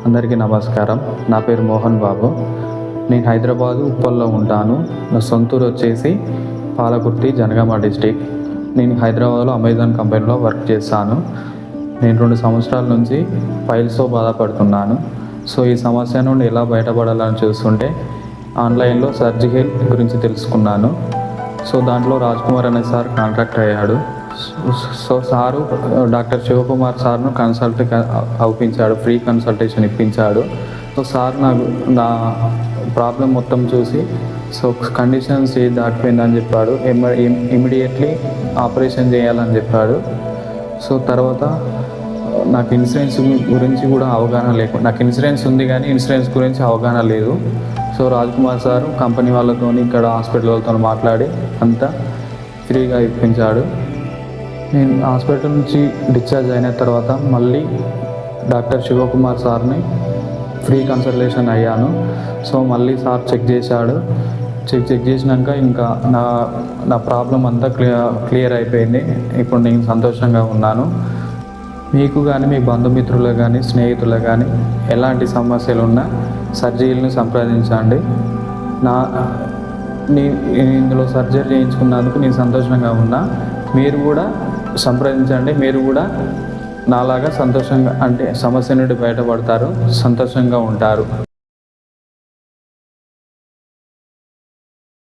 అందరికీ నమస్కారం. నా పేరు మోహన్ బాబు. నేను హైదరాబాదు ఉప్పల్లో ఉంటాను. నా సొంతూరు వచ్చేసి పాలకుర్తి, జనగామ డిస్టిక్. నేను హైదరాబాద్లో అమెజాన్ కంపెనీలో వర్క్ చేస్తాను. నేను 2 సంవత్సరాల నుంచి ఫైల్స్తో బాధపడుతున్నాను. సో ఈ సమస్య నుండి ఎలా బయటపడాలని చూస్తుంటే ఆన్లైన్లో సర్జికల్ గురించి తెలుసుకున్నాను. సో దాంట్లో రాజ్ కుమార్ అనే సార్ కాంటాక్ట్ అయ్యాడు. సో సారు డాక్టర్ శివకుమార్ సార్ను కన్సల్ట్ అవుపించాడు, ఫ్రీ కన్సల్టేషన్ ఇప్పించాడు. సో సార్ నా ప్రాబ్లం మొత్తం చూసి సో కండిషన్ స్టేజ్ దాటిపోయిందని చెప్పాడు. ఇమీడియట్లీ ఆపరేషన్ చేయాలని చెప్పాడు. సో తర్వాత నాకు ఇన్సూరెన్స్ గురించి కూడా అవగాహన లేకుండా, నాకు ఇన్సూరెన్స్ ఉంది కానీ ఇన్సూరెన్స్ గురించి అవగాహన లేదు. So Raj Kumar sir company వాళ్ళతో ఇక్కడ హాస్పిటల్ వాళ్ళతో మాట్లాడి అంతా ఫ్రీగా ఇప్పించాడు. నేను హాస్పిటల్ నుంచి డిశ్చార్జ్ అయిన తర్వాత మళ్ళీ డాక్టర్ శివకుమార్ సార్ని ఫ్రీ కన్సల్టేషన్ అయ్యాను. సో మళ్ళీ సార్ చెక్ చేశాడు. చెక్ చేసినాక ఇంకా నా ప్రాబ్లం అంతా క్లియర్ అయిపోయింది. ఇప్పుడు నేను సంతోషంగా ఉన్నాను. మీకు కానీ మీ బంధుమిత్రులు కానీ స్నేహితులు కానీ ఎలాంటి సమస్యలు ఉన్నా సర్జరీలను సంప్రదించండి. నేను ఇందులో సర్జరీ చేయించుకున్నందుకు నేను సంతోషంగా ఉన్నా. మీరు కూడా సంప్రదించండి. మీరు కూడా నాలాగా సంతోషంగా, అంటే సమస్య నుండి బయటపడతారు, సంతోషంగా ఉంటారు.